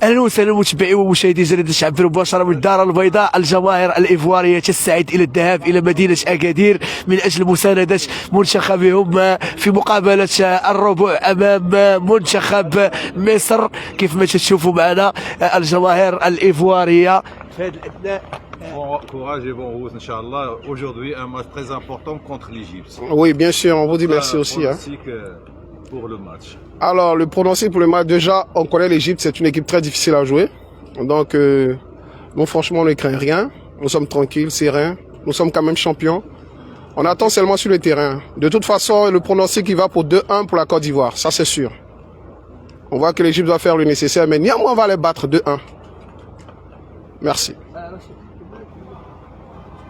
اهلا وسهلا متابعي ومشاهدي جريده الشعب المباشره من الدار البيضاء. الجماهير الايفواريه تستعد الى الذهاب الى مدينه اكادير من اجل مسانده منتخبهم في مقابله الربع امام منتخب مصر. كيف ما تشوفوا معنا الجماهير الايفواريه في هذه الاثناء. Bon courage et bon route, Inch'Allah. Aujourd'hui, un match très important contre l'Égypte. Oui, bien sûr, on vous dit merci aussi. Hein. Pour le match. Alors, le pronostic pour le match, déjà, on connaît l'Égypte, c'est une équipe très difficile à jouer. Donc, nous, franchement, on ne craint rien. Nous sommes tranquilles, sereins. Nous sommes quand même champions. On attend seulement sur le terrain. De toute façon, le pronostic, il va pour 2-1 pour la Côte d'Ivoire. Ça, c'est sûr. On voit que l'Égypte doit faire le nécessaire, mais néanmoins, on va les battre 2-1. Merci.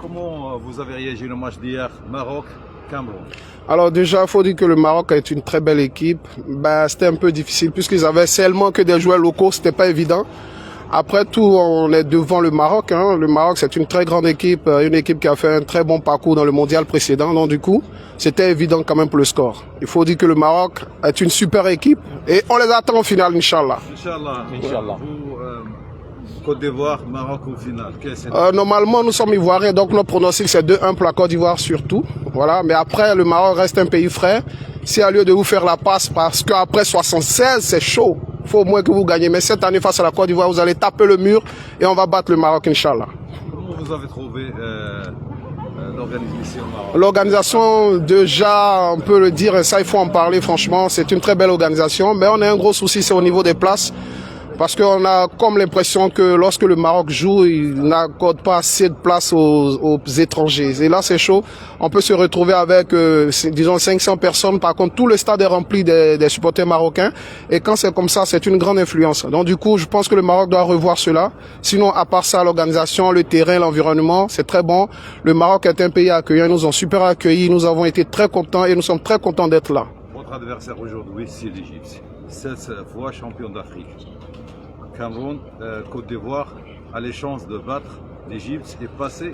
Comment vous avez réagi au match d'hier, Maroc-Cameroun? Alors déjà, il faut dire que le Maroc est une très belle équipe. C'était un peu difficile puisqu'ils avaient seulement que des joueurs locaux, c'était pas évident. Après tout, on est devant le Maroc. Hein. Le Maroc, c'est une très grande équipe, une équipe qui a fait un très bon parcours dans le mondial précédent. Donc du coup, c'était évident quand même pour le score. Il faut dire que le Maroc est une super équipe et on les attend au final, Inch'Allah. Inch'Allah. Inch'Allah. Côte d'Ivoire, Maroc au final. Normalement, nous sommes ivoiriens, donc notre pronostic c'est 2-1 pour la Côte d'Ivoire surtout. Voilà. Mais après, le Maroc reste un pays frais. Si à lieu de vous faire la passe, parce qu'après 76, c'est chaud. Il faut au moins que vous gagnez. Mais cette année, face à la Côte d'Ivoire, vous allez taper le mur et on va battre le Maroc, Inch'Allah. Comment vous avez trouvé l'organisation au Maroc? L'organisation, déjà, on peut le dire, ça il faut en parler franchement. C'est une très belle organisation. Mais on a un gros souci, c'est au niveau des places. Parce qu'on a comme l'impression que lorsque le Maroc joue, il n'accorde pas assez de place aux étrangers. Et là, c'est chaud. On peut se retrouver avec, disons, 500 personnes. Par contre, tout le stade est rempli des supporters marocains. Et quand c'est comme ça, c'est une grande influence. Donc, du coup, je pense que le Maroc doit revoir cela. Sinon, à part ça, l'organisation, le terrain, l'environnement, c'est très bon. Le Maroc est un pays accueillant. Ils nous ont super accueillis. Nous avons été très contents et nous sommes très contents d'être là. Votre adversaire aujourd'hui, c'est l'Égypte. 16 fois champion d'Afrique. Cameroun, Côte d'Ivoire a les chances de battre l'Égypte et passer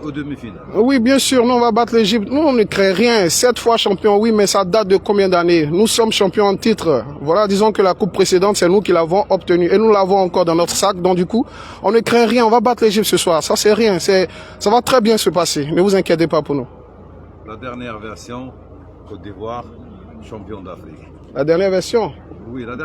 aux demi-finales. Oui, bien sûr, nous on va battre l'Égypte. Nous on ne crée rien. 7 fois champion, oui, mais ça date de combien d'années? Nous sommes champions en titre. Voilà, disons que la coupe précédente, c'est nous qui l'avons obtenue et nous l'avons encore dans notre sac. Donc du coup, on ne crée rien. On va battre l'Égypte ce soir. Ça c'est rien. Ça va très bien se passer. Ne vous inquiétez pas pour nous. La dernière version, Côte d'Ivoire, champion d'Afrique. La dernière version? Oui, la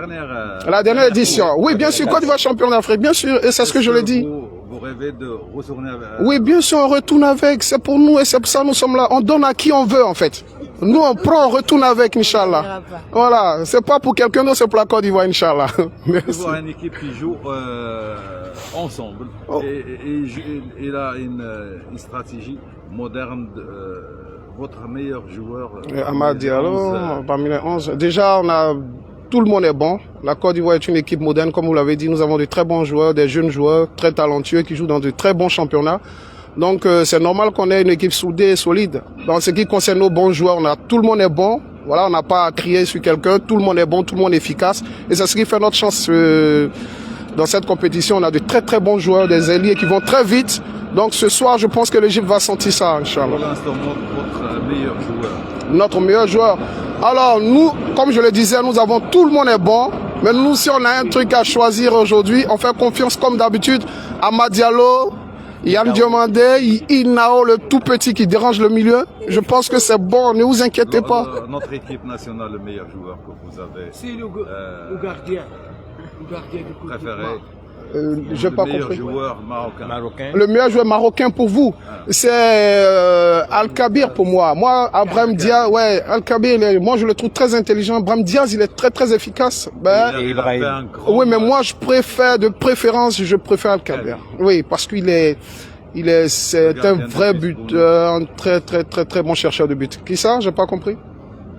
dernière édition. Oui, bien sûr, Côte d'Ivoire champion d'Afrique, bien sûr, et c'est ce que je le dis. Vous rêvez de retourner avec... Oui, bien sûr, on retourne avec, c'est pour nous et c'est pour ça que nous sommes là. On donne à qui on veut en fait. Nous on prend, on retourne avec, Inch'Allah. Voilà, c'est pas pour quelqu'un d'autre, c'est pour la Côte d'Ivoire, Inch'Allah. Merci. Vous avez une équipe qui joue ensemble et il a une stratégie moderne. Votre meilleur joueur Amad Diallo, parmi les 11. Déjà, tout le monde est bon. La Côte d'Ivoire est une équipe moderne, comme vous l'avez dit. Nous avons de très bons joueurs, des jeunes joueurs très talentueux qui jouent dans de très bons championnats. Donc, c'est normal qu'on ait une équipe soudée et solide. Dans ce qui concerne nos bons joueurs, tout le monde est bon. Voilà, on n'a pas à crier sur quelqu'un. Tout le monde est bon, tout le monde est efficace. Et c'est ce qui fait notre chance dans cette compétition. On a de très très bons joueurs, des ailiers qui vont très vite. Donc, ce soir, je pense que l'Égypte va sentir ça, Inch'Allah. Pour l'instant, votre meilleur joueur? Notre meilleur joueur. Alors nous, comme je le disais, nous avons tout le monde est bon. Mais nous, si on a un truc à choisir aujourd'hui, on fait confiance comme d'habitude à Amad Diallo, Yann Diomandé, Inao, le tout petit qui dérange le milieu. Je pense que c'est bon, ne vous inquiétez pas. Notre équipe nationale, le meilleur joueur que vous avez? C'est le gardien. Le gardien du coup. Préféré? J'ai pas compris. Le meilleur joueur marocain. Le meilleur joueur marocain pour vous, c'est Al-Kabir pour moi. Moi, Brahim Diaz, ouais, Al-Kabir, moi je le trouve très intelligent. Brahim Diaz, il est très très efficace. Oui, mais moi je préfère, je préfère Al-Kabir. Oui, parce c'est un vrai buteur, un très très très très bon chercheur de but. Qui ça? J'ai pas compris.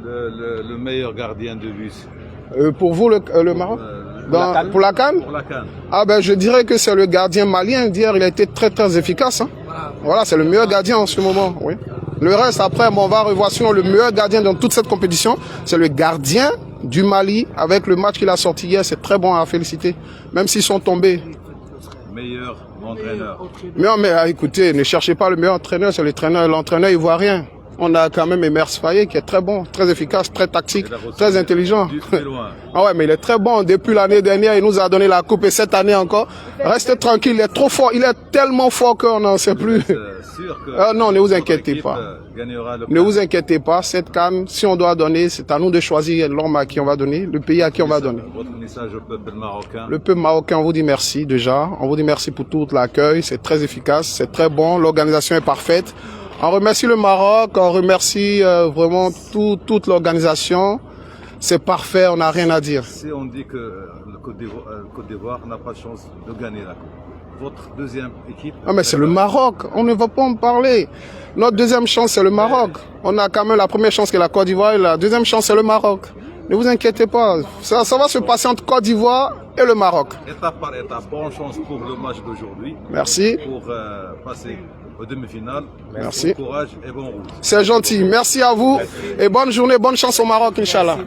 Le meilleur gardien de but. Pour vous, le Maroc? Pour la CAN? Pour la CAN. Ah ben je dirais que c'est le gardien malien. D'hier, il a été très très efficace. Hein. Voilà, c'est le meilleur gardien en ce moment. Oui. Le reste, après, on va revoir. Sinon, le meilleur gardien dans toute cette compétition, c'est le gardien du Mali. Avec le match qu'il a sorti hier, c'est très bon à féliciter. Même s'ils sont tombés. Meilleur entraîneur. Mais écoutez, ne cherchez pas le meilleur entraîneur, c'est l'entraîneur ivoirien. On a quand même Emers Faye qui est très bon, très efficace, très tactique, très intelligent. Ah ouais, mais il est très bon. Depuis l'année dernière, il nous a donné la coupe et cette année encore. Restez tranquille, il est trop fort. Il est tellement fort qu'on n'en sait plus. Non, ne vous inquiétez pas. Ne vous inquiétez pas. Cette CAN, si on doit donner, c'est à nous de choisir l'homme à qui on va donner, le pays à qui on va donner. Votre message au peuple marocain. Le peuple marocain, on vous dit merci déjà. On vous dit merci pour tout l'accueil. C'est très efficace, c'est très bon. L'organisation est parfaite. On remercie le Maroc, on remercie vraiment toute l'organisation. C'est parfait, on n'a rien à dire. Si on dit que le Côte d'Ivoire n'a pas de chance de gagner la coupe, votre deuxième équipe... Ah mais c'est le Maroc, on ne va pas en parler. Notre deuxième chance, c'est le Maroc. On a quand même la première chance qui est la Côte d'Ivoire et la deuxième chance, c'est le Maroc. Ne vous inquiétez pas, ça va se passer entre Côte d'Ivoire et le Maroc. Étape par étape, bonne chance pour le match d'aujourd'hui. Merci. Pour passer aux demi-finales. Merci. Bon courage et bon route. C'est gentil, merci à vous et bonne journée, bonne chance au Maroc, Inch'Allah.